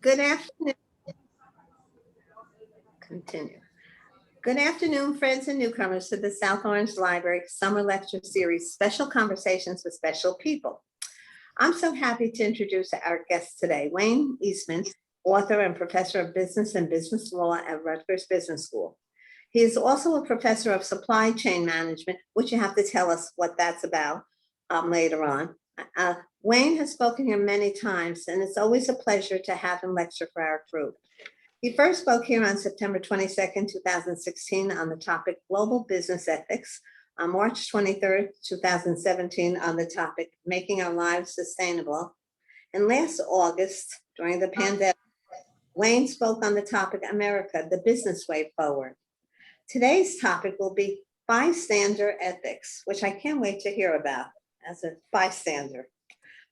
Good afternoon. Continue. Good afternoon, friends and newcomers to the South Orange Library Summer Lecture Series, Special Conversations with Special People. I'm so happy to introduce our guest today, Wayne Eastman, author and professor of business and business law at Rutgers Business School. He is also a professor of supply chain management, which you have to tell us what that's about later on. Wayne has spoken here many times, and it's always a pleasure to have him lecture for our group. He first spoke here on September 22nd, 2016 on the topic Global Business Ethics, on March 23rd, 2017 on the topic Making Our Lives Sustainable. And last August, during the pandemic, Wayne spoke on the topic America, the Business Way Forward. Today's topic will be bystander ethics, which I can't wait to hear about as a bystander.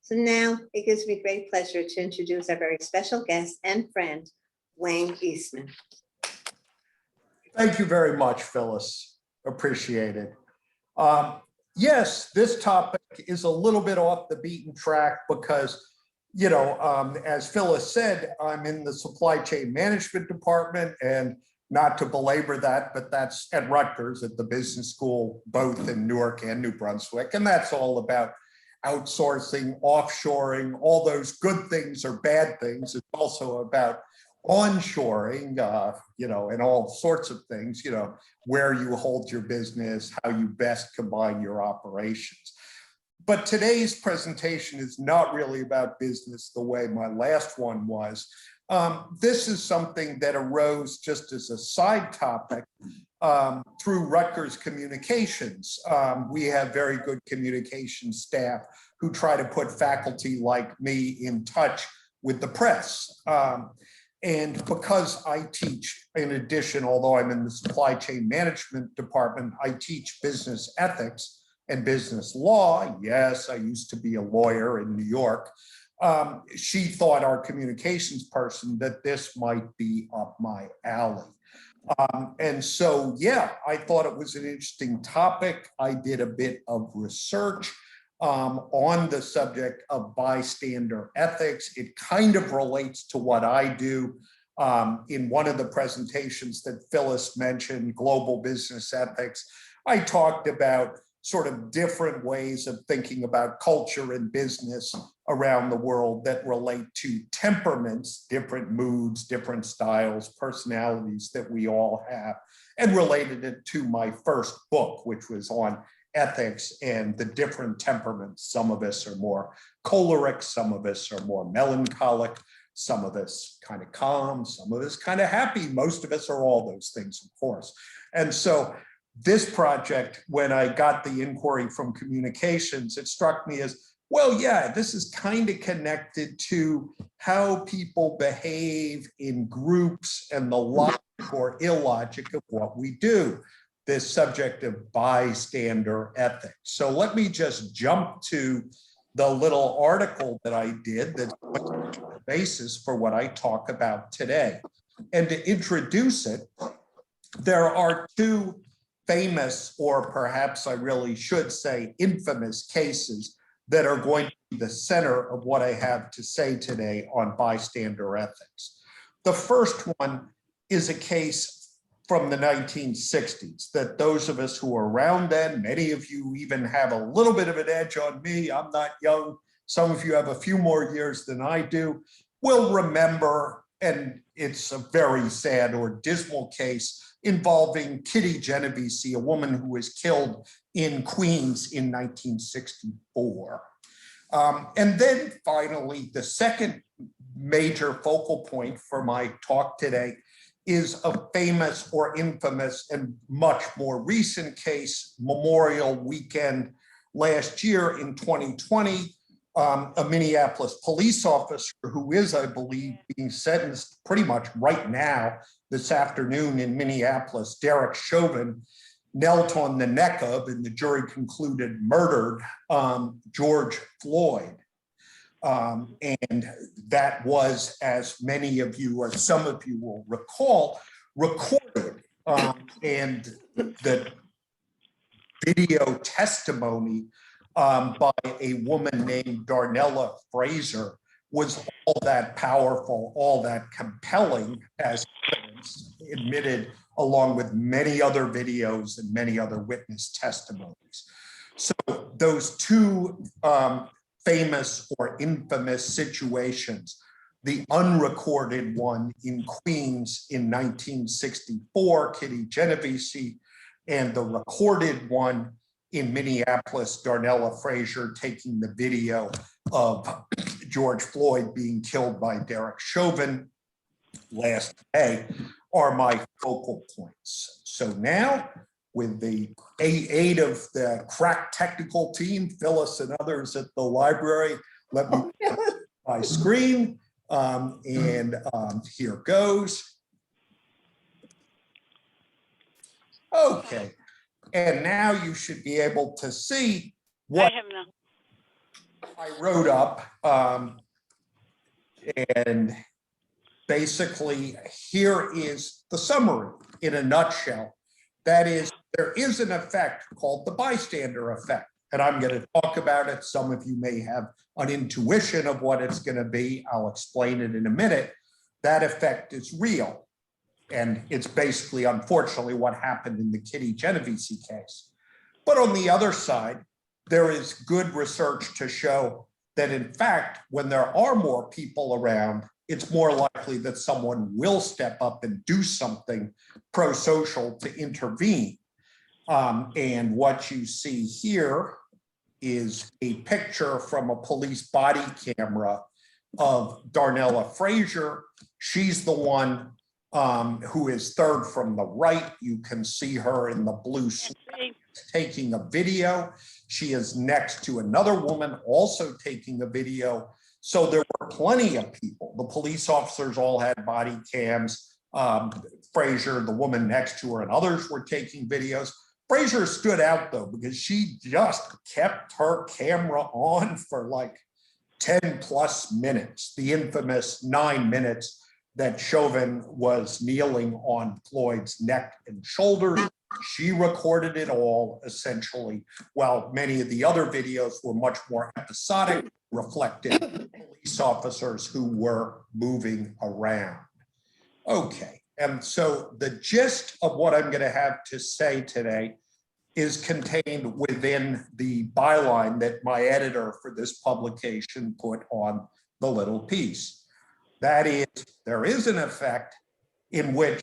So now it gives me great pleasure to introduce our very special guest and friend, Wayne Eastman. Thank you very much, Phyllis. Appreciate it. Yes, this topic is a little bit off the beaten track because, as Phyllis said, I'm in the supply chain management department, and not to belabor that, but that's at Rutgers at the business school, both in Newark and New Brunswick. And that's all about outsourcing, offshoring, all those good things or bad things. It's also about onshoring, and all sorts of things, where you hold your business, how you best combine your operations. But today's presentation is not really about business the way my last one was. This is something that arose just as a side topic through Rutgers Communications. We have very good communication staff who try to put faculty like me in touch with the press. And because I teach, in addition, although I'm in the supply chain management department, I teach business ethics and business law. Yes, I used to be a lawyer in New York. She thought, our communications person, that this might be up my alley. And so, yeah, I thought it was an interesting topic. I did a bit of research on the subject of bystander ethics. It kind of relates to what I do in one of the presentations that Phyllis mentioned, Global Business Ethics. I talked about sort of different ways of thinking about culture and business around the world that relate to temperaments, different moods, different styles, personalities that we all have, and related it to my first book, which was on ethics and the different temperaments. Some of us are more choleric, some of us are more melancholic, some of us kind of calm, some of us kind of happy. Most of us are all those things, of course. And so this project, when I got the inquiry from communications, it struck me as, well, yeah, this is kind of connected to how people behave in groups and the logic or illogic of what we do. This subject of bystander ethics. So let me just jump to the little article that I did that's the basis for what I talk about today. And to introduce it, there are two famous, or perhaps I really should say infamous, cases that are going to be the center of what I have to say today on bystander ethics. The first one is a case from the 1960s that those of us who were around then, many of you even have a little bit of an edge on me. I'm not young. Some of you have a few more years than I do, will remember, and it's a very sad or dismal case involving Kitty Genovese, a woman who was killed in Queens in 1964. And then finally, the second major focal point for my talk today is a famous or infamous and much more recent case, Memorial Weekend last year in 2020, a Minneapolis police officer who is, I believe, being sentenced pretty much right now, this afternoon in Minneapolis, Derek Chauvin, knelt on the neck of, and the jury concluded, murdered George Floyd. And that was, as many of you or some of you will recall, recorded. And the video testimony by a woman named Darnella Frazier was all that powerful, all that compelling as evidence admitted along with many other videos and many other witness testimonies. So those two famous or infamous situations, the unrecorded one in Queens in 1964, Kitty Genovese, and the recorded one in Minneapolis, Darnella Frazier taking the video of George Floyd being killed by Derek Chauvin last May, are my focal points. So now, with the aid of the crack technical team, Phyllis and others at the library, let me my screen, here goes. Okay, and now you should be able to see what I wrote up, and basically here is the summary in a nutshell. That is, there is an effect called the bystander effect, and I'm going to talk about it. Some of you may have an intuition of what it's going to be. I'll explain it in a minute. That effect is real, and it's basically, unfortunately, what happened in the Kitty Genovese case. But on the other side, there is good research to show that, in fact, when there are more people around, it's more likely that someone will step up and do something pro-social to intervene. And what you see here is a picture from a police body camera of Darnella Frazier. She's the one who is third from the right. You can see her in the blue suit taking a video. She is next to another woman also taking a video. So there were plenty of people. The police officers all had body cams. Frazier, the woman next to her, and others were taking videos. Frazier stood out though, because she just kept her camera on for like 10 plus minutes, the infamous 9 minutes that Chauvin was kneeling on Floyd's neck and shoulders. She recorded it all, essentially, while many of the other videos were much more episodic, reflected police officers who were moving around. Okay, and so the gist of what I'm going to have to say today is contained within the byline that my editor for this publication put on the little piece. That is, there is an effect in which,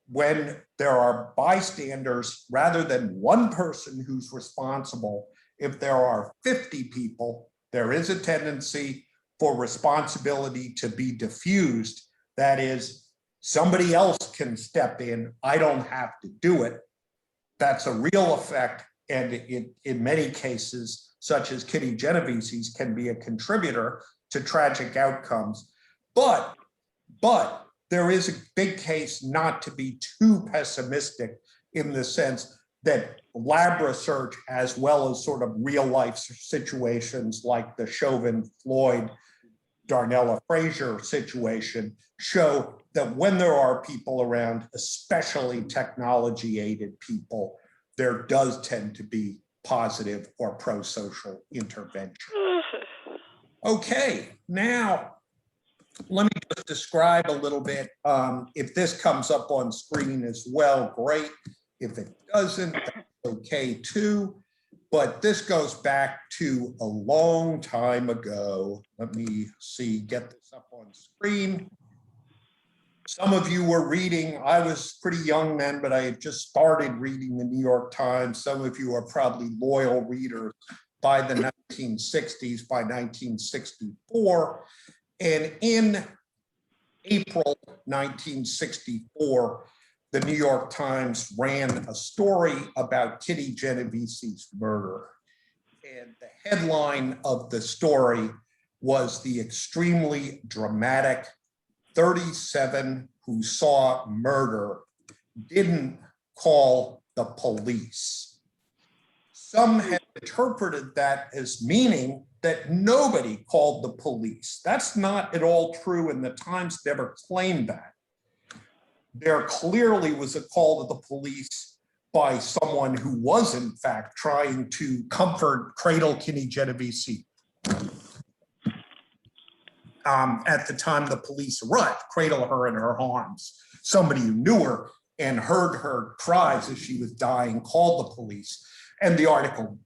when there are bystanders, rather than one person who's responsible, if there are 50 people, there is a tendency for responsibility to be diffused. That is, somebody else can step in. I don't have to do it. That's a real effect. And it, in many cases, such as Kitty Genovese's, can be a contributor to tragic outcomes. But there is a big case not to be too pessimistic, in the sense that lab research, as well as sort of real life situations like the Chauvin, Floyd, Darnella Frazier situation, show that when there are people around, especially technology aided people, there does tend to be positive or pro-social intervention. Okay, now let me just describe a little bit. If this comes up on screen as well, great. If it doesn't, that's okay too. But this goes back to a long time ago. Let me see, get this up on screen. Some of you were reading, I was pretty young then, but I had just started reading the New York Times. Some of you are probably loyal readers by the 1960s, by 1964. And in April 1964, the New York Times ran a story about Kitty Genovese's murder. And the headline of the story was the extremely dramatic 37 who saw murder didn't call the police. Some have interpreted that as meaning that nobody called the police. That's not at all true, and the Times never claimed that. There clearly was a call to the police by someone who was, in fact, trying to cradle Kitty Genovese. at the time the police arrived, cradle her in her arms. Somebody who knew her and heard her cries as she was dying called the police. And the article,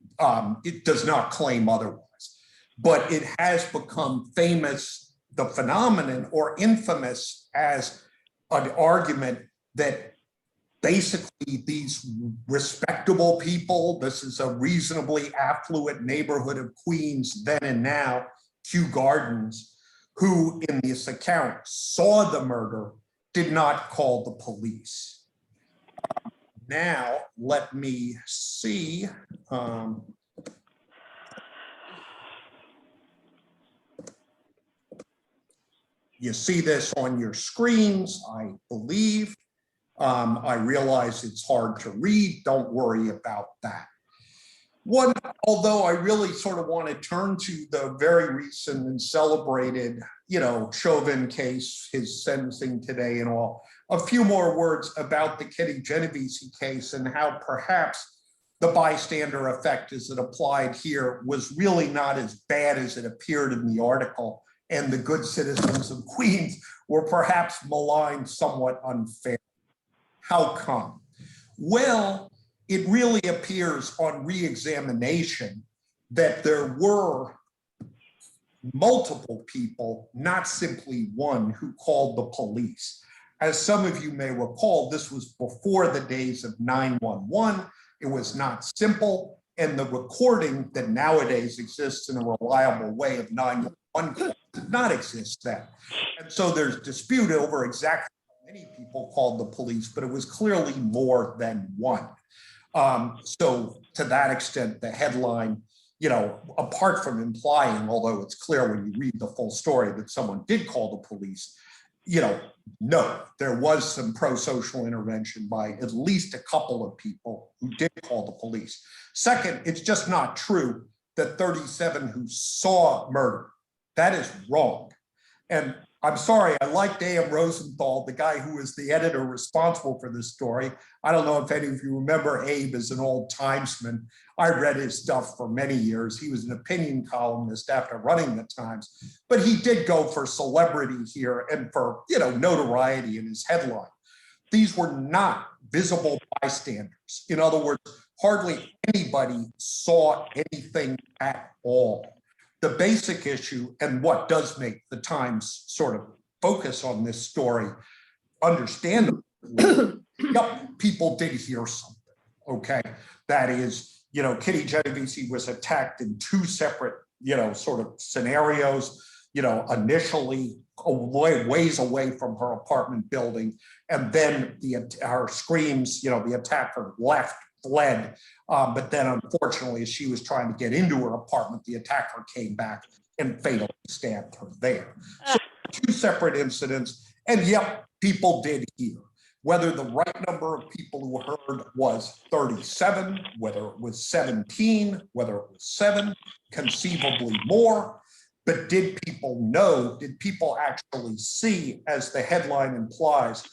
it does not claim otherwise, but it has become famous, the phenomenon, or infamous, as an argument that basically these respectable people, this is a reasonably affluent neighborhood of Queens then and now, Kew Gardens, who in this account saw the murder, did not call the police. Now, let me see. You see this on your screens, I believe. I realize it's hard to read. Don't worry about that. One, although I really sort of want to turn to the very recent and celebrated, Chauvin case, his sentencing today and all, a few more words about the Kitty Genovese case and how perhaps the bystander effect as it applied here was really not as bad as it appeared in the article, and the good citizens of Queens were perhaps maligned somewhat unfair. How come? Well, it really appears on re-examination that there were multiple people, not simply one, who called the police. As some of you may recall, this was before the days of 911. It was not simple, and the recording that nowadays exists in a reliable way of 911 calls did not exist then. And so there's dispute over exactly how many people called the police, but it was clearly more than one. So to that extent, the headline, apart from implying, although it's clear when you read the full story that someone did call the police, no, there was some pro-social intervention by at least a couple of people who did call the police. Second, it's just not true that 37 who saw murder. That is wrong. And I'm sorry, I liked A.M. Rosenthal, the guy who was the editor responsible for this story. I don't know if any of you remember Abe as an old Timesman. I read his stuff for many years. He was an opinion columnist after running the Times, but he did go for celebrity here and for notoriety in his headline. These were not visible bystanders. In other words, hardly anybody saw anything at all. The basic issue, and what does make the Times sort of focus on this story, understandably, yep, people did hear something, okay? That is, Kitty Genovese was attacked in two separate, sort of scenarios, initially a ways away from her apartment building, and then her screams, the attacker fled. But then unfortunately, as she was trying to get into her apartment, the attacker came back and fatally stabbed her there. So two separate incidents, and yep, people did hear. Whether the right number of people who heard was 37, whether it was 17, whether it was 7, conceivably more, but did people know, did people actually see, as the headline implies,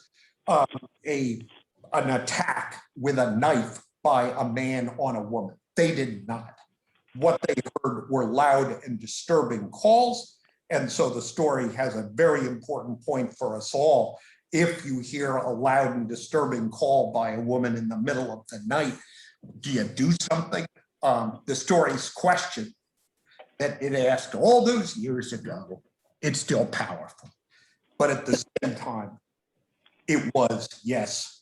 an attack with a knife by a man on a woman? They did not. What they heard were loud and disturbing calls. And so the story has a very important point for us all. If you hear a loud and disturbing call by a woman in the middle of the night, do you do something? The story's question that it asked all those years ago, it's still powerful. But at the same time, it was, yes,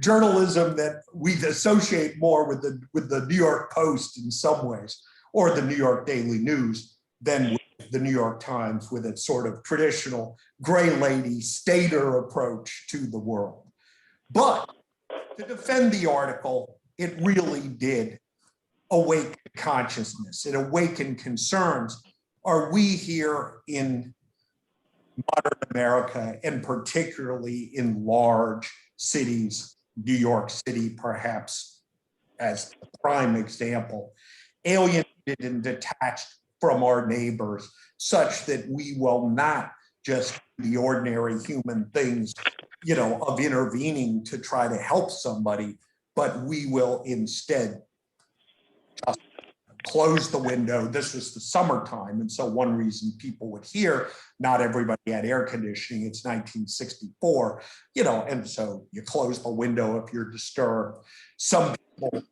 journalism that we associate more with the New York Post in some ways, or the New York Daily News, than with the New York Times with its sort of traditional gray lady stater approach to the world. But to defend the article, it really did awaken consciousness. It awakened concerns. Are we here in modern America, and particularly in large cities, New York City perhaps as a prime example, alienated and detached from our neighbors, such that we will not just do the ordinary human things, of intervening to try to help somebody, but we will instead just closed the window. This was the summertime. And so one reason people would hear, not everybody had air conditioning. It's 1964, and so you close the window if you're disturbed. Some people,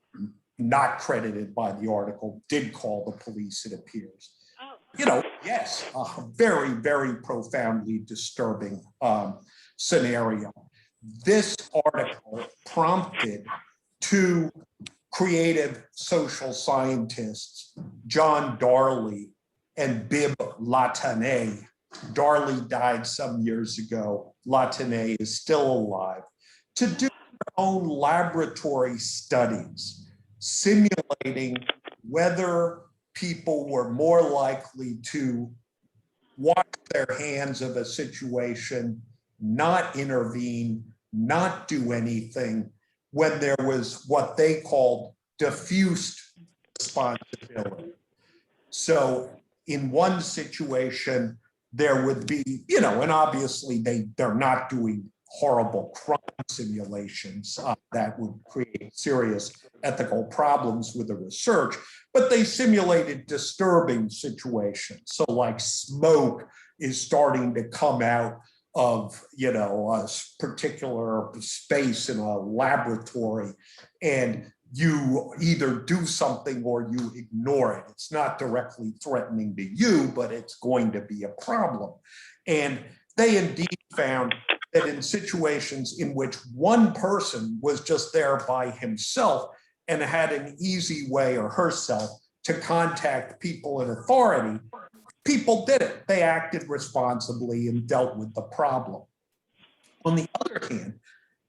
not credited by the article, did call the police, it appears. Yes, a very, very profoundly disturbing scenario. This article prompted two creative social scientists, John Darley and Bib Latané. Darley died some years ago. Latané is still alive, to do their own laboratory studies, simulating whether people were more likely to wash their hands of a situation, not intervene, not do anything, when there was what they called diffused responsibility. So in one situation, there would be, and obviously they're not doing horrible crime simulations that would create serious ethical problems with the research, but they simulated disturbing situations. So like smoke is starting to come out of a particular space in a laboratory, and you either do something or you ignore it. It's not directly threatening to you, but it's going to be a problem. And they indeed found that in situations in which one person was just there by himself and had an easy way, or herself, to contact people in authority, people did it. They acted responsibly and dealt with the problem. On the other hand,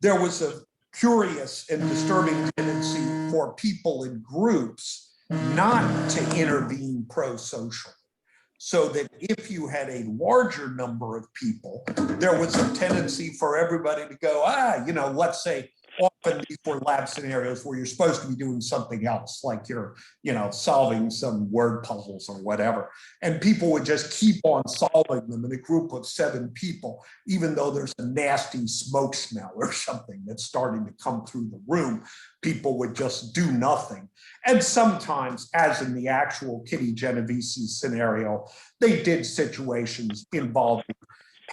there was a curious and disturbing tendency for people in groups not to intervene pro-social. So that if you had a larger number of people, there was a tendency for everybody to go, let's say, often these were lab scenarios where you're supposed to be doing something else, like you're, solving some word puzzles or whatever. And people would just keep on solving them in a group of 7 people, even though there's a nasty smoke smell or something that's starting to come through the room. People would just do nothing. And sometimes, as in the actual Kitty Genovese scenario, they did situations involving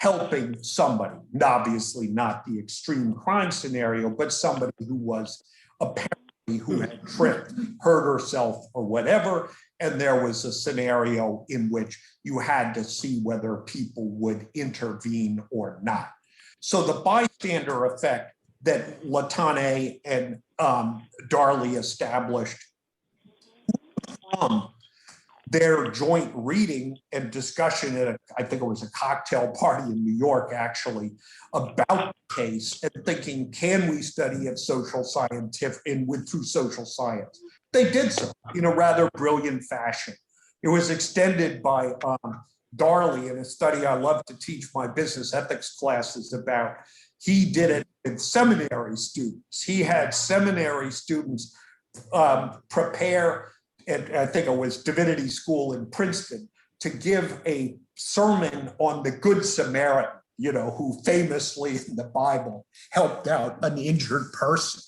helping somebody, obviously not the extreme crime scenario, but somebody who was apparently who had tripped, hurt herself or whatever. And there was a scenario in which you had to see whether people would intervene or not. So the bystander effect that Latane and Darley established from their joint reading and discussion at I think it was a cocktail party in New York, actually, about the case, and thinking, can we study it social scientific and through social science? They did so in a rather brilliant fashion. It was extended by Darley in a study I love to teach my business ethics classes about. He did it with seminary students. He had seminary students prepare, and I think it was Divinity School in Princeton, to give a sermon on the Good Samaritan, who famously in the Bible helped out an injured person.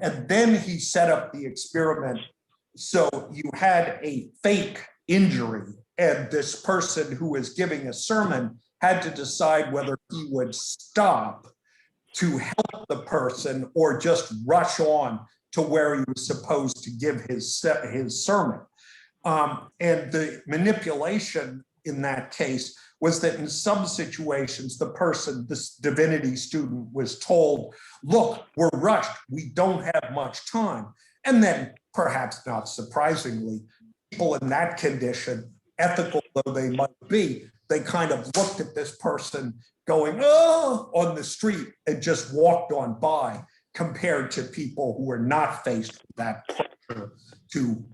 And then he set up the experiment. So you had a fake injury, and this person who was giving a sermon had to decide whether he would stop to help the person or just rush on to where he was supposed to give his sermon. And the manipulation in that case was that in some situations, the person, this divinity student, was told, look, we're rushed, we don't have much time. And then, perhaps not surprisingly, people in that condition, ethical though they might be, they kind of looked at this person going, oh, on the street and just walked on by, compared to people who were not faced with that pressure to,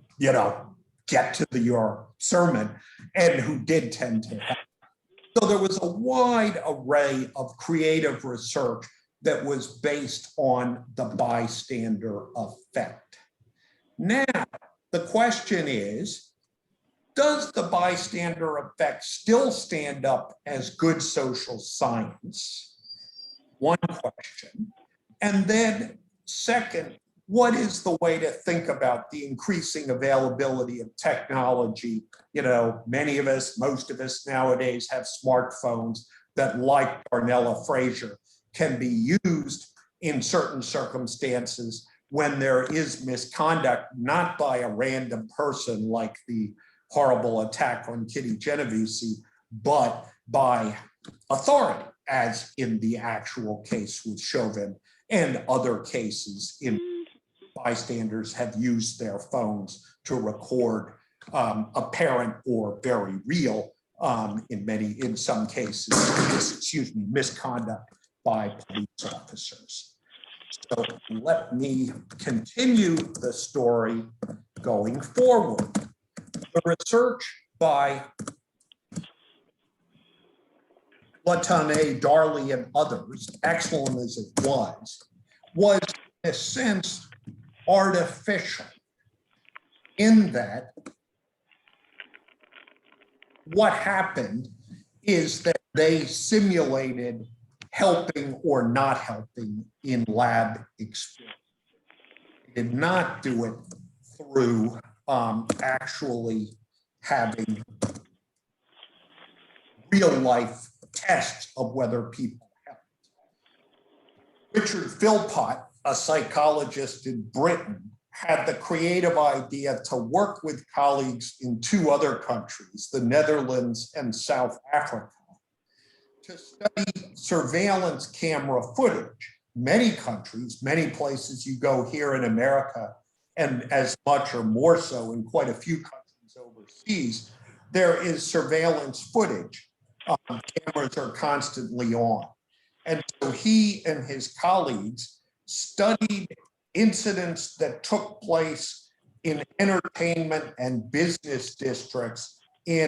get to your sermon, and who did tend to help. So there was a wide array of creative research that was based on the bystander effect. Now, the question is, does the bystander effect still stand up as good social science? One question. And then second, what is the way to think about the increasing availability of technology? You know, many of us, most of us nowadays have smartphones that, like Darnella Frazier, can be used in certain circumstances when there is misconduct, not by a random person like the horrible attack on Kitty Genovese, but by authority, as in the actual case with Chauvin and other cases in bystanders have used their phones to record apparent or very real, in some cases, misconduct by police officers. So let me continue the story going forward. The research by Latane, Darley, and others, excellent as it was in a sense artificial, in that what happened is that they simulated helping or not helping in lab experiments. They did not do it through actually having real life tests of whether people helped. Richard Philpott, a psychologist in Britain, had the creative idea to work with colleagues in two other countries, the Netherlands and South Africa, to study surveillance camera footage. Many countries, many places you go here in America, and as much or more so in quite a few countries overseas, there is surveillance footage. Cameras are constantly on. And so he and his colleagues studied incidents that took place in entertainment and business districts in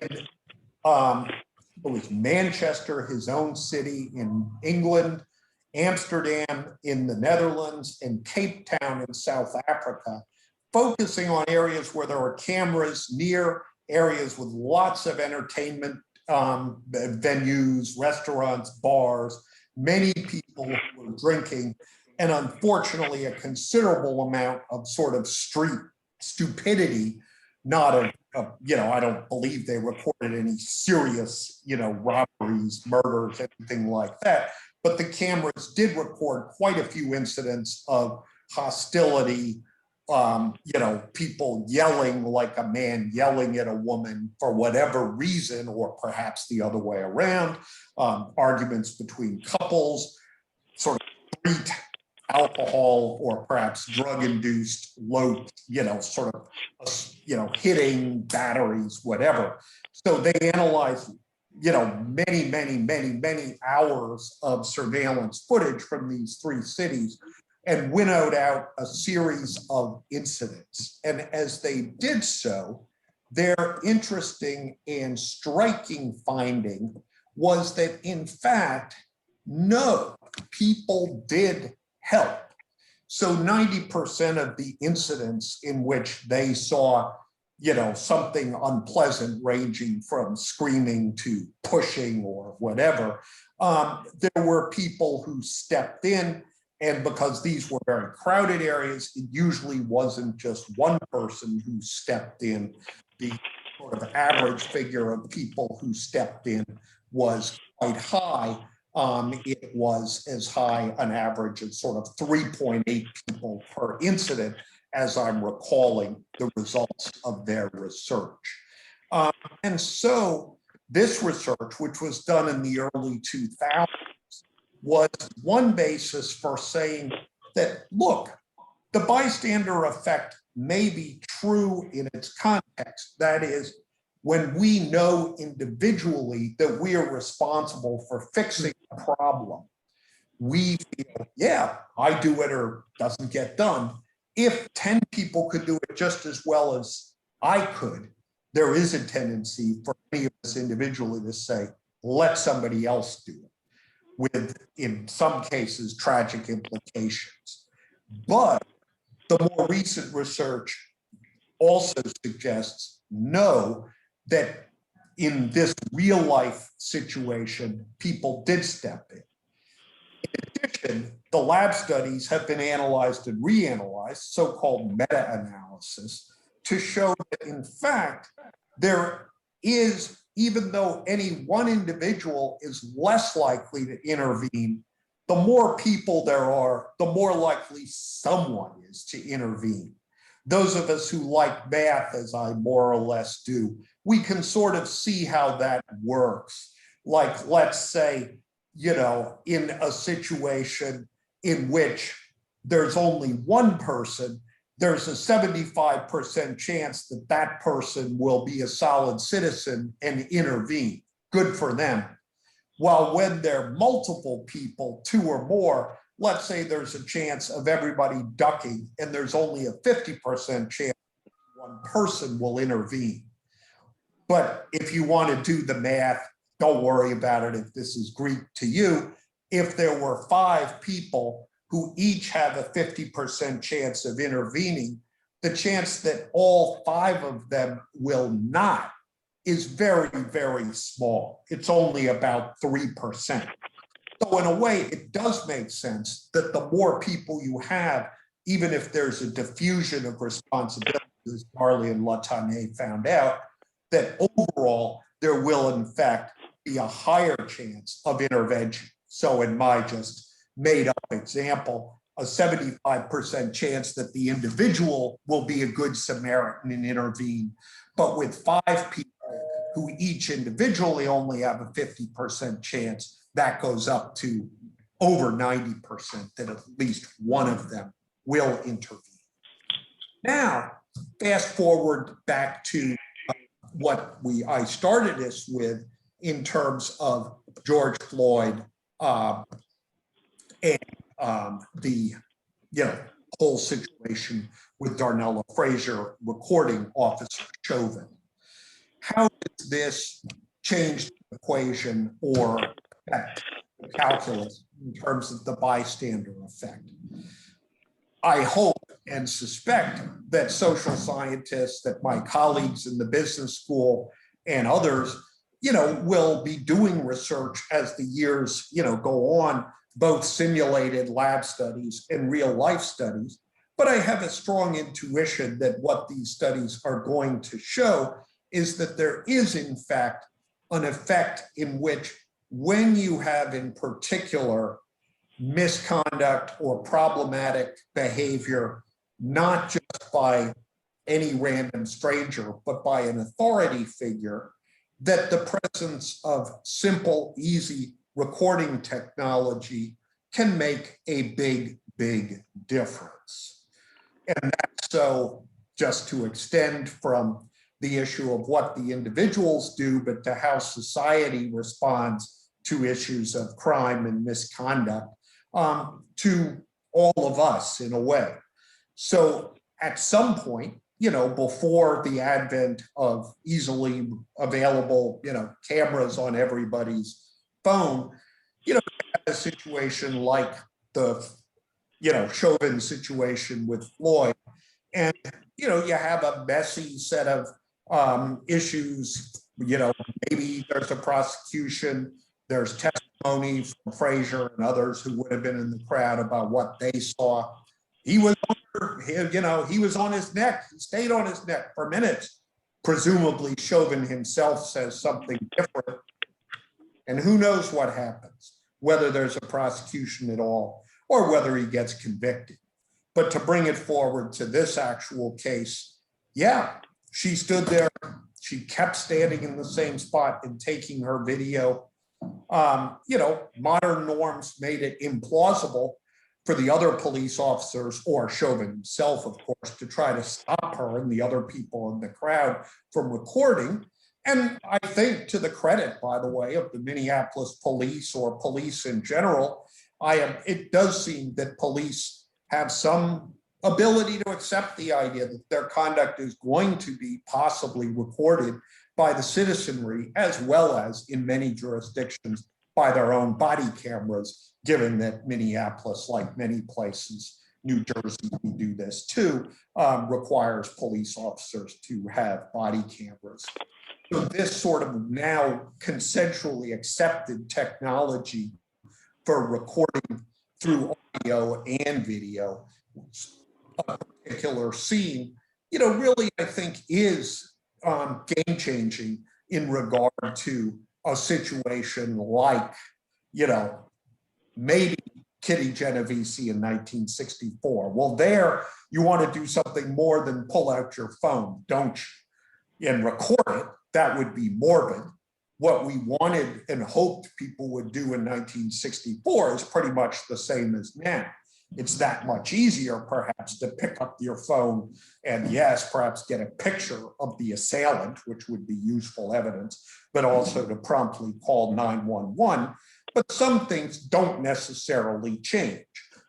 it was Manchester, his own city, in England, Amsterdam in the Netherlands, and Cape Town in South Africa, focusing on areas where there were cameras near areas with lots of entertainment venues, restaurants, bars, many people were drinking, and unfortunately a considerable amount of sort of street stupidity, not of I don't believe they reported any serious, robberies, murders, anything like that, but the cameras did record quite a few incidents of hostility, people yelling like a man yelling at a woman for whatever reason, or perhaps the other way around, arguments between couples, sort of street alcohol or perhaps drug-induced low, hitting, batteries, whatever. So they analyzed, many hours of surveillance footage from these three cities and winnowed out a series of incidents. And as they did so, their interesting and striking finding was that, in fact, no, people did help. So 90% of the incidents in which they saw, something unpleasant ranging from screaming to pushing or whatever, there were people who stepped in. And because these were very crowded areas, it usually wasn't just one person who stepped in. The sort of average figure of people who stepped in was quite high. It was as high an average of sort of 3.8 people per incident, as I'm recalling the results of their research. And so this research, which was done in the early 2000s, was one basis for saying that, look, the bystander effect may be true in its context. That is, when we know individually that we are responsible for fixing a problem, we feel, yeah, I do it or doesn't get done. If 10 people could do it just as well as I could, there is a tendency for any of us individually to say, let somebody else do it, with, in some cases, tragic implications. But the more recent research also suggests, no, that in this real life situation, people did step in. In The lab studies have been analyzed and reanalyzed, so-called meta-analysis, to show that in fact, there is, even though any one individual is less likely to intervene, the more people there are, the more likely someone is to intervene. Those of us who like math, as I more or less do, we can sort of see how that works. Like, let's say, in a situation in which there's only one person, there's a 75% chance that that person will be a solid citizen and intervene. Good for them. While when there are multiple people, 2 or more, let's say there's a chance of everybody ducking and there's only a 50% chance one person will intervene. But if you want to do the math, don't worry about it if this is Greek to you. If there were 5 people who each have a 50% chance of intervening, the chance that all 5 of them will not is very, very small. It's only about 3%. So in a way, it does make sense that the more people you have, even if there's a diffusion of responsibility, as Marley and Latane found out, that overall there will in fact be a higher chance of intervention. So in my just made up example, a 75% chance that the individual will be a good Samaritan and intervene. But with 5 people who each individually only have a 50% chance, that goes up to over 90% that at least one of them will intervene. Now, fast forward back to what I started this with in terms of George Floyd and the whole situation with Darnella Frazier recording Officer Chauvin. How does this change the equation or affect the calculus in terms of the bystander effect? I hope and suspect that social scientists, that my colleagues in the business school and others, will be doing research as the years, go on, both simulated lab studies and real life studies. But I have a strong intuition that what these studies are going to show is that there is, in fact, an effect in which when you have, in particular, misconduct or problematic behavior, not just by any random stranger, but by an authority figure, that the presence of simple, easy recording technology can make a big, big difference. And that's so just to extend from the issue of what the individuals do, but to how society responds to issues of crime and misconduct, to all of us in a way. So at some point, before the advent of easily available, cameras on everybody's phone, a situation like the, Chauvin situation with Floyd, and, you have a messy set of issues, maybe there's a prosecution, there's testimony from Frazier and others who would have been in the crowd about what they saw. He was he was on his neck, he stayed on his neck for minutes. Presumably Chauvin himself says something different. And who knows what happens, whether there's a prosecution at all or whether he gets convicted. But to bring it forward to this actual case, yeah, she stood there, she kept standing in the same spot and taking her video. Modern norms made it implausible for the other police officers or Chauvin himself, of course, to try to stop her and the other people in the crowd from recording. And I think, to the credit, by the way, of the Minneapolis police or police in general, it does seem that police have some ability to accept the idea that their conduct is going to be possibly recorded by the citizenry, as well as in many jurisdictions by their own body cameras, given that Minneapolis, like many places, New Jersey, we do this too, requires police officers to have body cameras. So this sort of now consensually accepted technology for recording through audio and video, a particular scene, you know, really, I think is game changing in regard to a situation like, you know, maybe Kitty Genovese in 1964. Well, there you want to do something more than pull out your phone, don't you? And record it. That would be morbid. What we wanted and hoped people would do in 1964 is pretty much the same as now. It's that much easier, perhaps, to pick up your phone and, yes, perhaps get a picture of the assailant, which would be useful evidence, but also to promptly call 911. But some things don't necessarily change,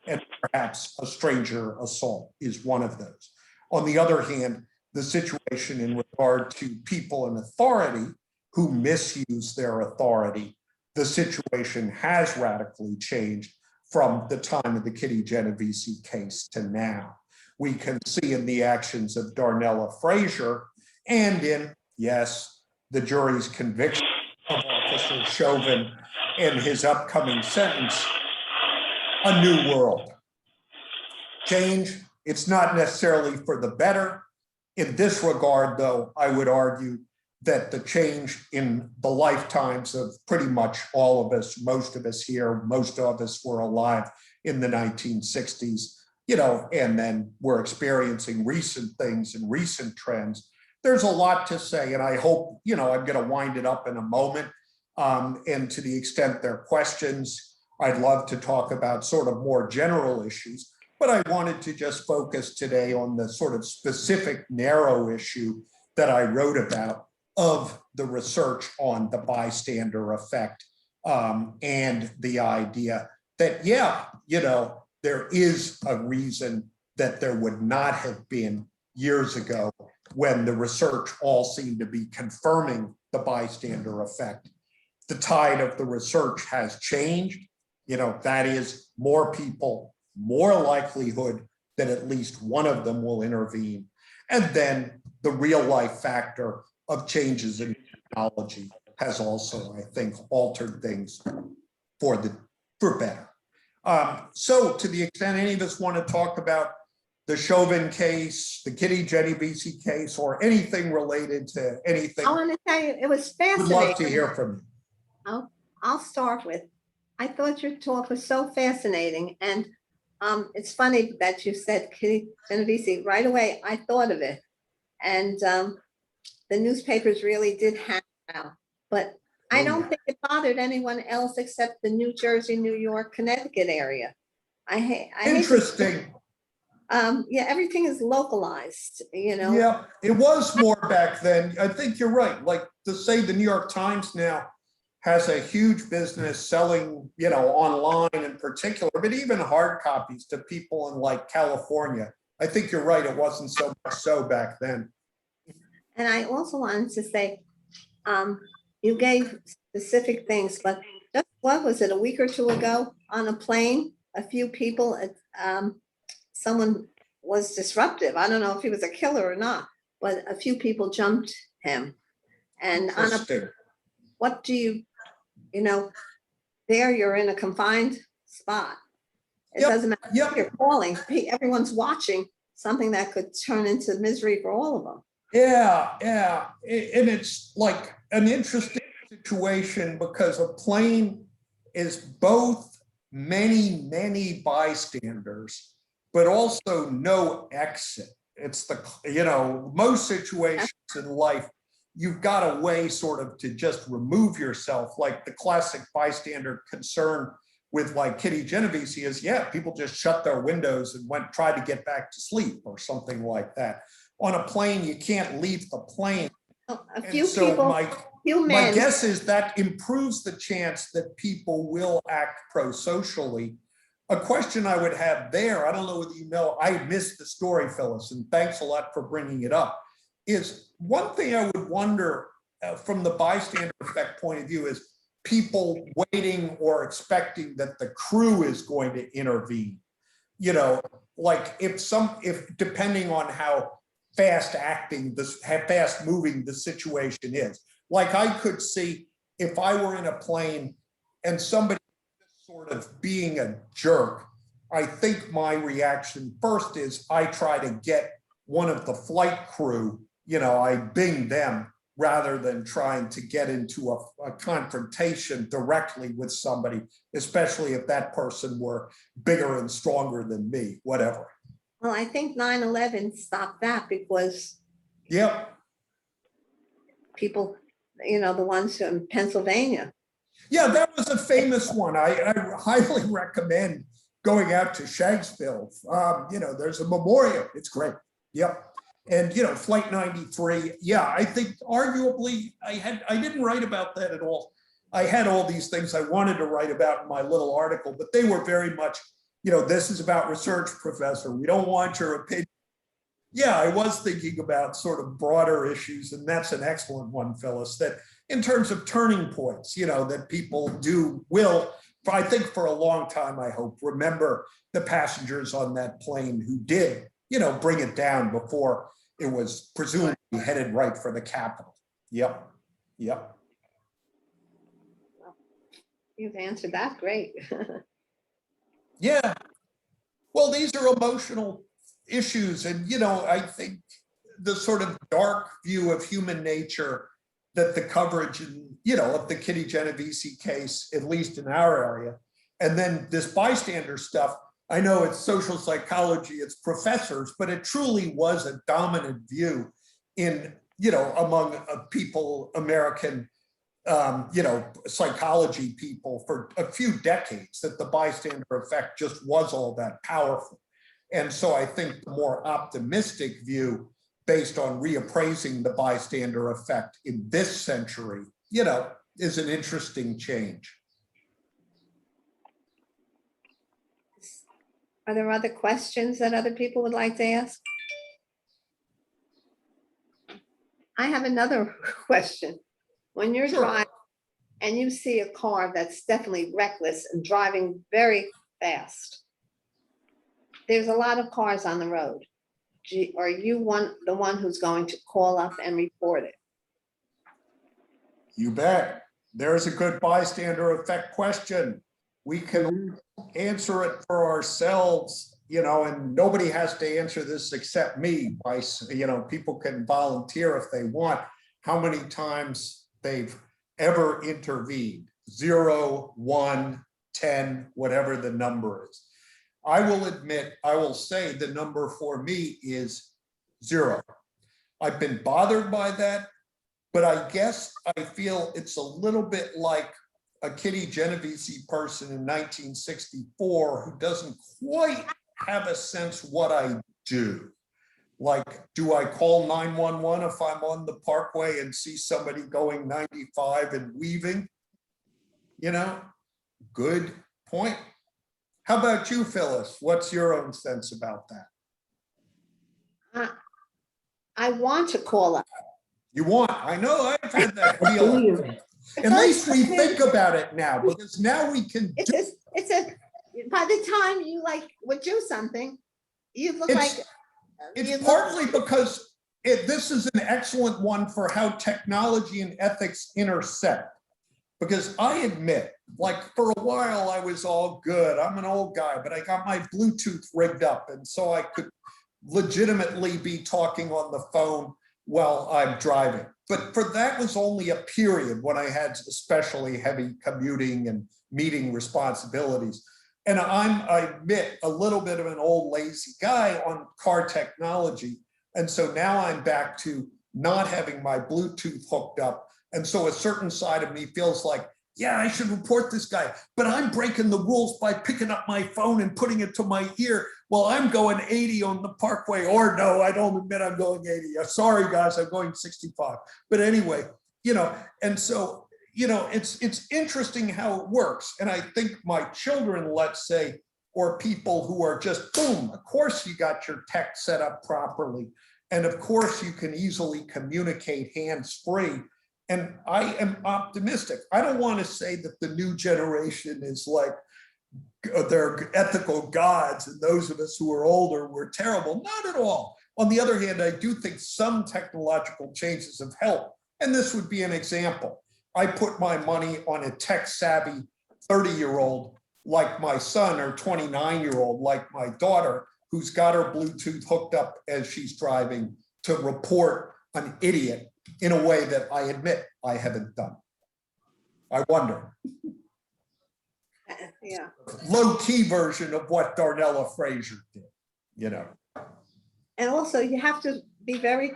and perhaps a stranger assault is one of those. On the other hand, the situation in regard to people in authority who misuse their authority, the situation has radically changed from the time of the Kitty Genovese case to now. We can see in the actions of Darnella Frazier and in, yes, the jury's conviction of Officer Chauvin and his upcoming sentence, a new world. Change, it's not necessarily for the better. In this regard, though, I would argue that the change in the lifetimes of pretty much all of us, most of us here, most of us were alive in the 1960s, you know, and then we're experiencing recent things and recent trends. There's a lot to say, and I hope, you know, I'm going to wind it up in a moment. And to the extent there are questions, I'd love to talk about sort of more general issues, but I wanted to just focus today on the sort of specific narrow issue that I wrote about of the research on the bystander effect, and the idea that, yeah, you know, there is a reason that there would not have been years ago when the research all seemed to be confirming the bystander effect. The tide of the research has changed. You know, that is more people, more likelihood that at least one of them will intervene. And then the real life factor of changes in technology has also, I think, altered things for better. So to the extent any of us want to talk about the Chauvin case, the Kitty Genovese case, or anything related to anything, I want to tell you, it was I'd fascinating. love to hear from you. I'll start with, I thought your talk was so fascinating. And it's funny that you said Kitty Genovese. Right away, I thought of it. And the newspapers really did have it out. But I don't think it bothered anyone else except the New Jersey, New York, Connecticut area. Interesting. Yeah, everything is localized, you know. Yeah, it was more back then. I think you're right. Like to say the New York Times now has a huge business selling, you know, online in particular, but even hard copies to people in like California. I think you're right. It wasn't so much so back then. And I also wanted to say, you gave specific things, but just what was it, a week or two ago on a plane, a few people, someone was disruptive. I don't know if he was a killer or not, but a few people jumped him. And on a, what do you know, there you're in a confined spot. It doesn't matter if you're calling, everyone's watching something that could turn into misery for all of them. Yeah, yeah. And it's like an interesting situation because a plane is both many, many bystanders, but also no exit. It's the, you know, most situations in life, you've got a way sort of to just remove yourself, like the classic bystander concern with like Kitty Genovese is, yeah, people just shut their windows and tried to get back to sleep or something like that. On a plane, you can't leave the plane. A few people, my guess is that improves the chance that people will act pro-socially. A question I would have there, I don't know whether you know, I missed the story, Phyllis, and thanks a lot for bringing it up, is one thing I would wonder from the bystander effect point of view is people waiting or expecting that the crew is going to intervene. You know, like if depending on how fast moving the situation is. Like I could see if I were in a plane and somebody sort of being a jerk, I think my reaction first is I try to get one of the flight crew, I bing them rather than trying to get into a confrontation directly with somebody, especially if that person were bigger and stronger than me, whatever. Well, I think 9/11 stopped that because Yep. people, the ones in Pennsylvania. Yeah, that was a famous one. I highly recommend going out to Shanksville. There's a memorial. It's great. Yep. And, Flight 93. Yeah, I think arguably I didn't write about that at all. I had all these things I wanted to write about in my little article, but they were very much, this is about research, professor. We don't want your opinion. Yeah, I was thinking about sort of broader issues, and that's an excellent one, Phyllis, that in terms of turning points, that people will, I think for a long time, I hope, remember the passengers on that plane who did, bring it down before it was presumably headed right for the Capitol. Yep. You've answered that great. Yeah. Well, these are emotional issues. And, I think the sort of dark view of human nature that the coverage of the Kitty Genovese case, at least in our area, and then this bystander stuff, I know it's social psychology, it's professors, but it truly was a dominant view in, among people, American, psychology people for a few decades, that the bystander effect just was all that powerful. And so I think the more optimistic view based on reappraising the bystander effect in this century, is an interesting change. Are there other questions that other people would like to ask? I have another question. When you're Sure. driving and you see a car that's definitely reckless and driving very fast, there's a lot of cars on the road. Are you the one who's going to call up and report it? You bet. There's a good bystander effect question. We can answer it for ourselves, and nobody has to answer this except me. People can volunteer if they want, how many times they've ever intervened, 0, 1, 10, whatever the number is. I will say the number for me is 0. I've been bothered by that, but I guess I feel it's a little bit like a Kitty Genovese person in 1964 who doesn't quite have a sense what I do. Like, do I call 911 if I'm on the parkway and see somebody going 95 and weaving? Good point. How about you, Phyllis? What's your own sense about that? I want to call up. You want? I know I've had that feeling. At least we think about it now, because now we can. By the time you would do something, you look like. It's partly because this is an excellent one for how technology and ethics intersect. Because I admit, for a while I was all good. I'm an old guy, but I got my Bluetooth rigged up, and so I could legitimately be talking on the phone while I'm driving. But that was only a period when I had especially heavy commuting and meeting responsibilities. And I admit, a little bit of an old lazy guy on car technology. And so now I'm back to not having my Bluetooth hooked up. And so a certain side of me feels like, yeah, I should report this guy, but I'm breaking the rules by picking up my phone and putting it to my ear while I'm going 80 on the parkway. Or no, I don't admit I'm going 80. Sorry, guys, I'm going 65. But anyway, and so, it's interesting how it works. And I think my children, let's say, or people who are just, boom, of course you got your tech set up properly. And of course you can easily communicate hands-free. And I am optimistic. I don't want to say that the new generation is like they're ethical gods and those of us who are older were terrible. Not at all. On the other hand, I do think some technological changes have helped. And this would be an example. I put my money on a tech-savvy 30-year-old like my son or 29-year-old, like my daughter, who's got her Bluetooth hooked up as she's driving to report an idiot in a way that I admit I haven't done. I wonder. Yeah. Low-key version of what Darnella Frazier did, you know. And also you have to be very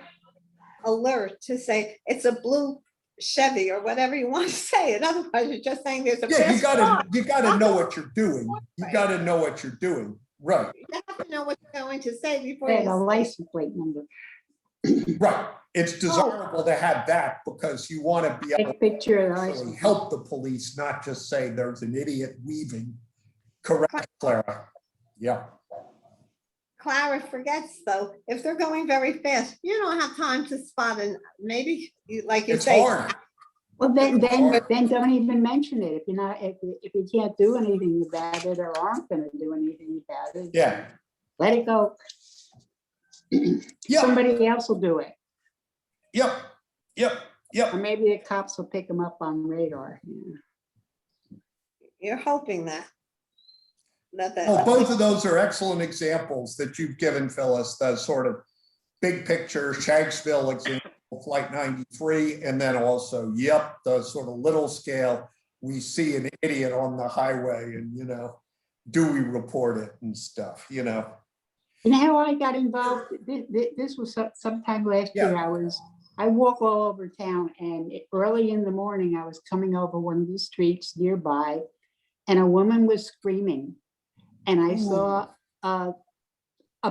alert to say it's a blue Chevy or whatever you want to say. In other words, you're just saying there's a Yeah, fast car. you gotta know what you're doing. You gotta know what you're doing, right? You have to know what you're going to say before And a you license plate number. Right. It's desirable to have that because you want to be able Take picture of the to license. actually help the police, not just say there's an idiot weaving. Correct, Clara. Yeah. Clara forgets though, if they're going very fast, you don't have time to spot, and maybe like you It's say. hard. Well, then don't even mention it. If you're not, if you can't do anything about it or aren't gonna do anything about it. Yeah. Let it go. Yep. Somebody else will do it. Yep. Yep. Yep. Or maybe the cops will pick them up on radar. Yeah. You're hoping that. Well, both of those are excellent examples that you've given, Phyllis, the sort of big picture Shanksville example, Flight 93, and then also, yep, the sort of little scale, we see an idiot on the highway and, you know, do we report it and stuff, you know? And how I got involved, this was sometime last year. I walk all over town, and early in the morning, I was coming over one of the streets nearby, and a woman was screaming. And I saw a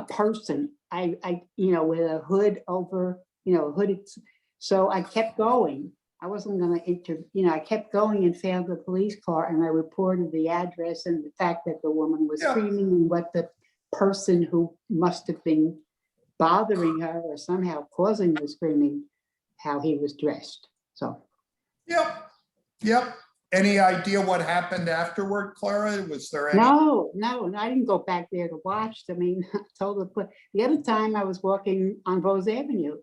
person, you know, with a hood over, you know, hooded. So I kept going. I wasn't going to I kept going and found the police car, and I reported the address and the fact that the woman was screaming and what the person who must have been bothering her or somehow causing the screaming, how he was dressed. So. Yep. Yep. Any idea what happened afterward, Clara? Was there any? No, I didn't go back there to watch. I mean, I told the other time I was walking on Rose Avenue,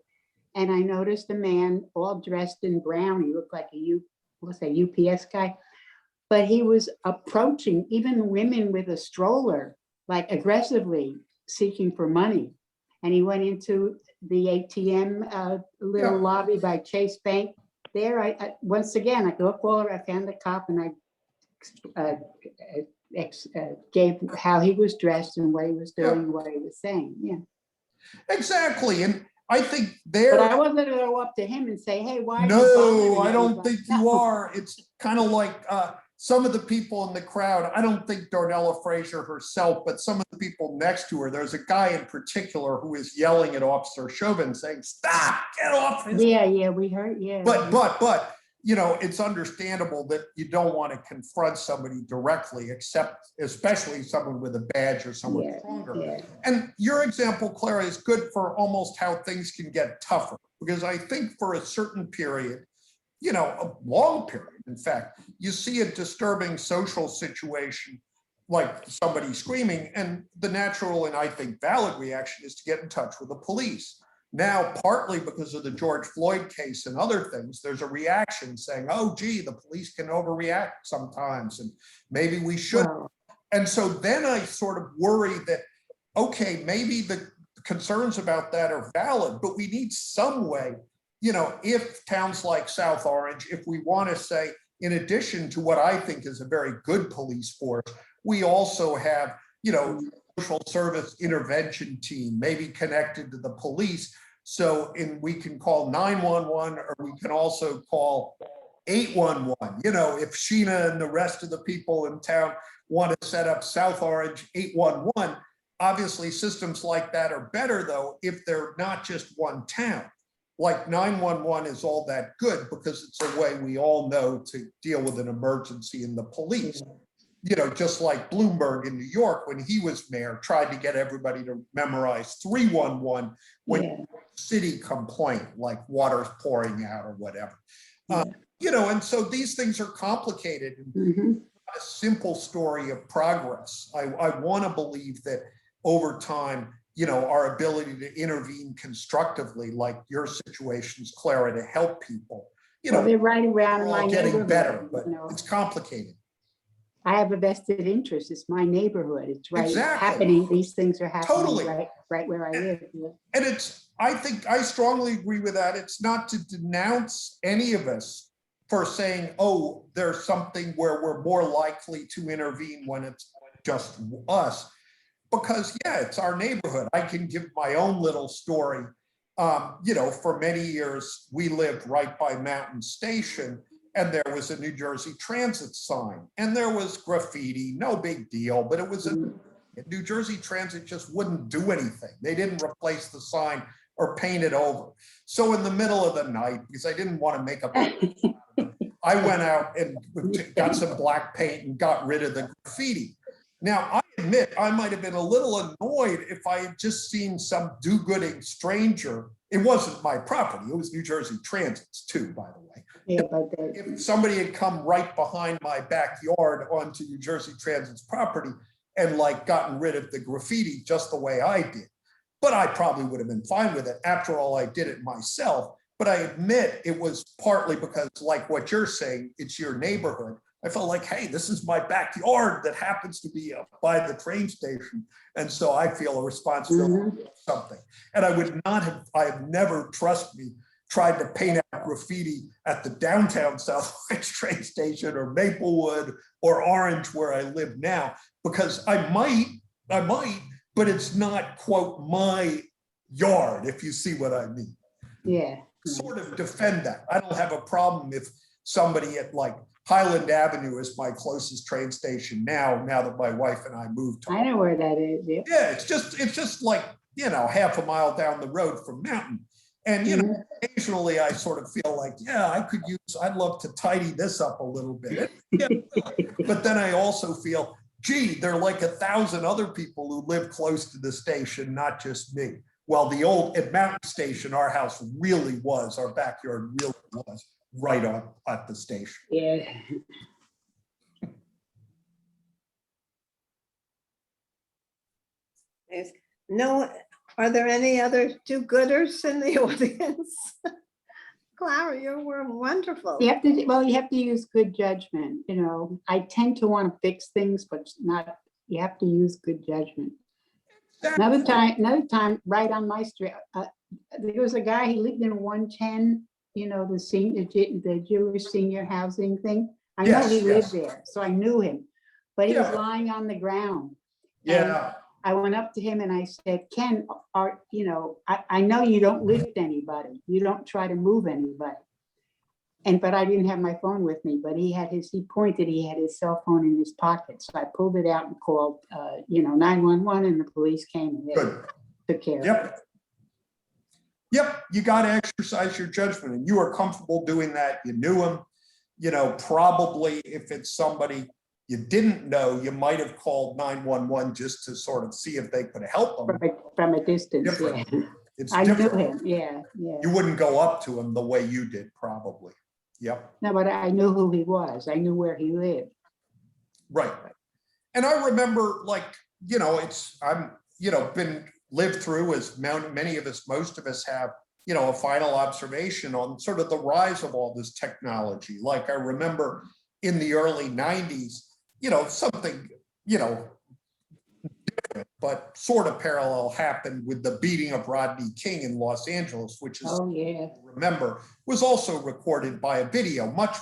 and I noticed a man all dressed in brown. He looked like a UPS guy, but he was approaching even women with a stroller, like aggressively seeking for money. And he went into the ATM little lobby by Chase Bank. There, I once again, I looked over, I found the cop, and I gave how he was dressed and what he was doing, and what he was saying. Yeah, Exactly. And I think there. but I wasn't going to go up to him and say, "Hey, why?" No, I don't think you are. It's kind of like some of the people in the crowd. I don't think Darnella Frazier herself, but some of the people next to her. There's a guy in particular who is yelling at Officer Chauvin, saying, "Stop! Get off!" Yeah, we heard. Yeah, but you know, it's understandable that you don't want to confront somebody directly, especially someone with a badge or someone stronger. Yeah. And your example, Clara, is good for almost how things can get tougher, because I think for a certain period, you know, a long period, in fact, you see a disturbing social situation like somebody screaming, and the natural and I think valid reaction is to get in touch with the police. Now, partly because of the George Floyd case and other things, there's a reaction saying, oh, gee, the police can overreact sometimes, and maybe we should. Wow. And so then I sort of worry that, okay, maybe the concerns about that are valid, but we need some way, you know, if towns like South Orange, if we want to say, in addition to what I think is a very good police force, we also have, you know, social service intervention team, maybe connected to the police. So we can call 911, or we can also call 811. You know, if Sheena and the rest of the people in town want to set up South Orange 811, obviously systems like that are better though, if they're not just one town. Like 911 is all that good because it's a way we all know to deal with an emergency in the police. You know, just like Bloomberg in New York, when he was mayor, tried to get everybody to memorize 311 when city complaint, like water's pouring out or whatever. You know, and so these things are complicated. And a simple story of progress. I want to believe that over time, you know, our ability to intervene constructively, like your situations, Clara, to help people, you know, they're right around we're my all getting neighborhood, better, but you know. it's complicated. I have a vested interest. It's my neighborhood. It's right Exactly. happening. These things are happening Totally. right where I live. And I think I strongly agree with that. It's not to denounce any of us for saying, oh, there's something where we're more likely to intervene when it's just us. Because yeah, it's our neighborhood. I can give my own little story. For many years, we lived right by Mountain Station, and there was a New Jersey Transit sign, and there was graffiti, no big deal, but it was New Jersey Transit just wouldn't do anything. They didn't replace the sign or paint it over. So in the middle of the night, because I didn't want to make a I went out and got some black paint and got rid of the graffiti. Now, I admit I might have been a little annoyed if I had just seen some do-gooding stranger. It wasn't my property. It was New Jersey Transit's too, by the way. Yeah, but If somebody had come right behind my backyard onto New Jersey Transit's property and like gotten rid of the graffiti just the way I did, but I probably would have been fine with it. After all, I did it myself. But I admit it was partly because, like what you're saying, it's your neighborhood. I felt like, hey, this is my backyard that happens to be up by the train station. And so I feel a responsibility for something. And I have never, trust me, tried to paint out graffiti at the downtown South Orange train station or Maplewood or Orange where I live now, because I might, but it's not, quote, my yard, if you see what I mean. yeah. Sort of defend that. I don't have a problem if somebody at like Highland Avenue is my closest train station now that my wife and I moved to. I know where that is. Yeah. Yeah, it's just like, half a mile down the road from Mountain. And, occasionally I sort of feel like, yeah, I'd love to tidy this up a little bit. Yeah. But then I also feel, gee, there are like 1,000 other people who live close to the station, not just me. Well, at Mountain Station, our house really was, our backyard really was right on at the station. Yeah. Are there any other do-gooders in the audience? Clara, you were wonderful. You have to use good judgment. I tend to want to fix things, but you have to use good judgment. Another time, right on my street, there was a guy, he lived in 110, the Jewish senior housing thing. I know he lived there, so I knew him, but he was lying on the ground. Yeah. I went up to him and I said, Ken, I know you don't lift anybody. You don't try to move anybody. But I didn't have my phone with me, but he had his cell phone in his pocket. So I pulled it out and called, 911, and the police came and took care of it. Yep, you got to exercise your judgment, and you were comfortable doing that. You knew him, probably if it's somebody you didn't know, you might have called 911 just to sort of see if they could help them. From a distance, different. yeah. It's I different. knew him, yeah. You wouldn't go up to him the way you did, probably. Yep. No, but I knew who he was. I knew where he lived. Right. And I remember, been lived through, as many of us, most of us have, a final observation on sort of the rise of all this technology. Like I remember in the early 90s, something, different, but sort of parallel happened with the beating of Rodney King in Los Angeles, which is, remember, was also recorded by a video, much,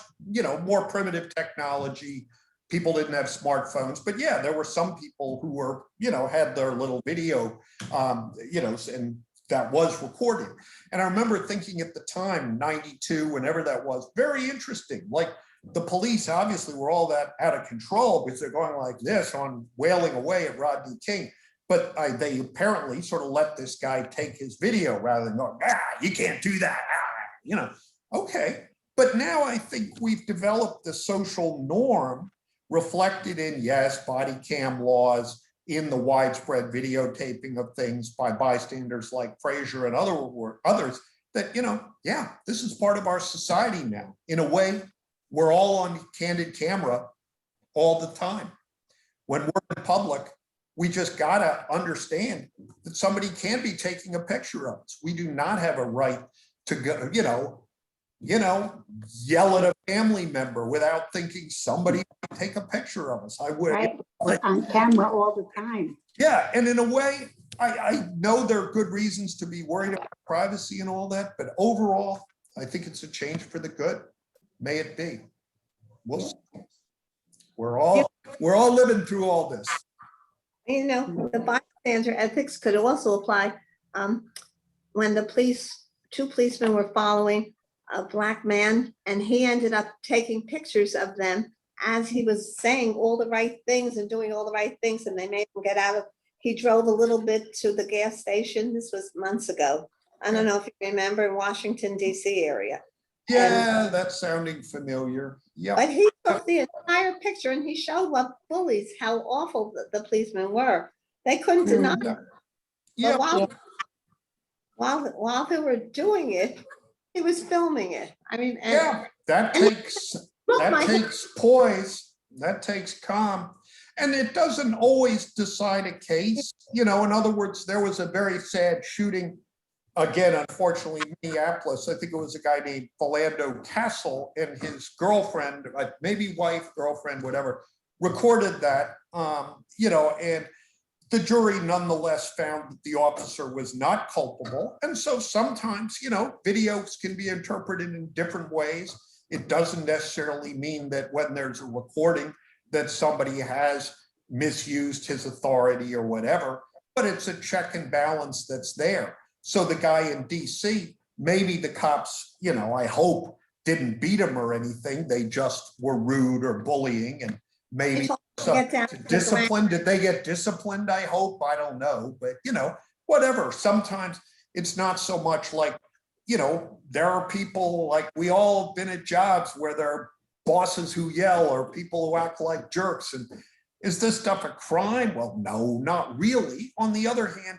more primitive technology. People didn't have smartphones, but yeah, there were some people who were, had their little video, and that was recorded. And I remember thinking at the time, 92, whenever that was, very interesting. Like the police obviously were all that out of control because they're going like this on wailing away at Rodney King. But they apparently sort of let this guy take his video rather than going, you can't do that. Okay. But now I think we've developed the social norm reflected in, yes, body cam laws, in the widespread videotaping of things by bystanders like Frazier and others that, this is part of our society now. In a way, we're all on candid camera all the time. When we're in public, we just gotta understand that somebody can be taking a picture of us. We do not have a right to go, yell at a family member without thinking somebody might take a picture of us. I would. Right, we're on camera all the time. Yeah, and in a way, I know there are good reasons to be worried about privacy and all that, but overall, I think it's a change for the good. May it be. We'll see. We're all living through all this. You know, the bystander ethics could also apply when the two policemen were following a Black man, and he ended up taking pictures of them as he was saying all the right things and doing all the right things, and they made him get out of. He drove a little bit to the gas station. This was months ago. I don't know if you remember, in Washington, D.C. area. Yeah, that's sounding familiar. Yeah. But he took the entire picture and he showed what bullies, how awful the policemen were. They couldn't deny it. Yeah. But while they were doing it, he was filming it. I mean, and Yeah, that takes poise, that takes calm. And it doesn't always decide a case. You know, in other words, there was a very sad shooting, again, unfortunately, in Minneapolis. I think it was a guy named Philando Castle, and his girlfriend, maybe wife, girlfriend, whatever, recorded that, you know, and the jury nonetheless found that the officer was not culpable. And so sometimes, you know, videos can be interpreted in different ways. It doesn't necessarily mean that when there's a recording that somebody has misused his authority or whatever, but it's a check and balance that's there. So the guy in DC, maybe the cops, you know, I hope didn't beat him or anything. They just were rude or bullying, and maybe disciplined. Did they get disciplined? I hope. I don't know. But, you know, whatever. Sometimes it's not so much like, you know, there are people, like we all have been at jobs where there are bosses who yell or people who act like jerks. And is this stuff a crime? Well, no, not really. On the other hand,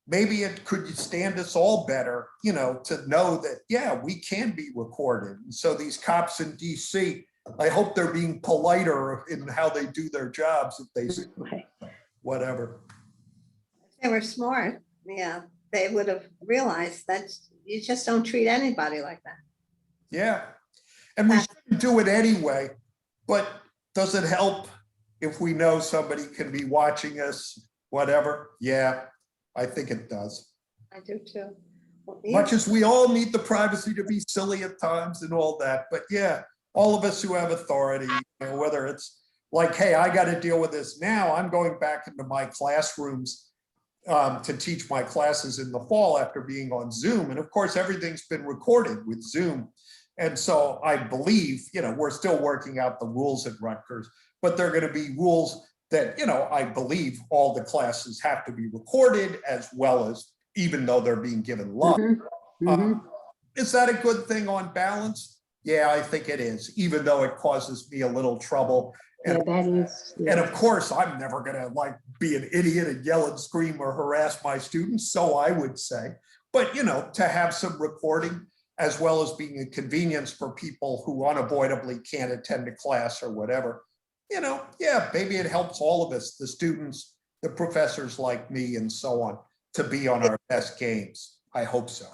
maybe it could stand us all better, you know, to know that, yeah, we can be recorded. And so these cops in DC, I hope they're being politer in how they do their jobs. If they whatever. if they were smart, yeah, they would have realized that you just don't treat anybody like that. Yeah. And we shouldn't do it anyway, but does it help if we know somebody can be watching us, whatever? Yeah, I think it does. I do too. Well, Much as we all need the privacy to be silly at times and all that, but yeah, all of us who have authority, you know, whether it's like, hey, I got to deal with this now. I'm going back into my classrooms to teach my classes in the fall after being on Zoom. And of course, everything's been recorded with Zoom. And so I believe, you know, we're still working out the rules at Rutgers, but they're going to be rules that, you know, I believe all. The classes have to be recorded, as well as, even though they're being given live. Is that a good thing on balance? Yeah, I think it is, even though it causes me a little trouble. And, Yeah, that is. Yeah. and of course, I'm never going to like be an idiot and yell and scream or harass my students. So I would say, but, you know, to have some recording, as well as being a convenience for people who unavoidably can't attend a class or whatever, you know, yeah, maybe it helps all of us, the students, the professors like me, and so on, to be on our best games. I hope so.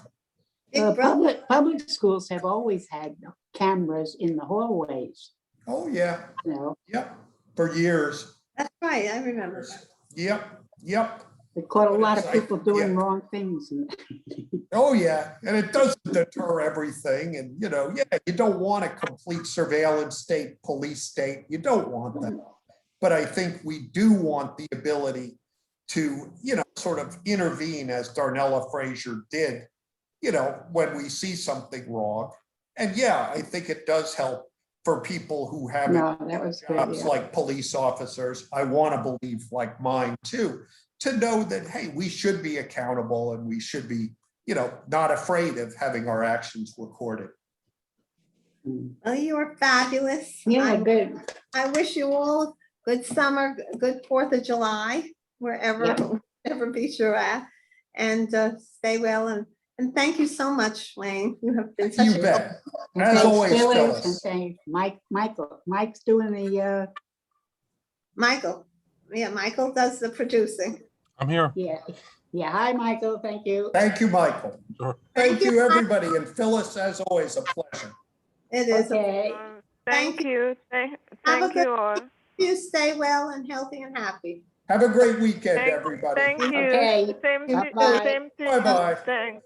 Public schools have always had cameras in the hallways. Oh, yeah. You know, Yep. For years. That's right, I remember that. Yep. they caught a lot of It's people like, doing yeah. wrong things. Oh, yeah. And it doesn't deter everything. And, you know, yeah, you don't want a complete surveillance state, police state. You don't want that. But I think we do want the ability to, you know, sort of intervene, as Darnella Frazier did, you know, when we see something wrong. And yeah, I think it does help for people who have No, that was good. jobs Yeah. like police officers. I want to believe, like mine too, to know that, hey, we should be accountable and we should be, you know, not afraid of having our actions recorded. Well, you are fabulous. Yeah, good. I wish you all good summer, good 4th of July, wherever beach you're at, and stay well. And thank you so much, Wayne. You have been such You a bet. And As thanks, always, Phyllis, and Phyllis. thank Michael. Mike's doing the, Michael. Yeah, Michael does the producing. I'm here. yeah. Hi, Michael. Thank you. Thank you, Michael. Sure. Thank you, everybody. And Phyllis, as always, a pleasure. It is. Okay. Thank Thank you. Have a Thank good- you all. You stay well and healthy and happy. Have a great weekend, Thank everybody. you. Okay. Same Bye-bye. same to you. Bye-bye. Thanks.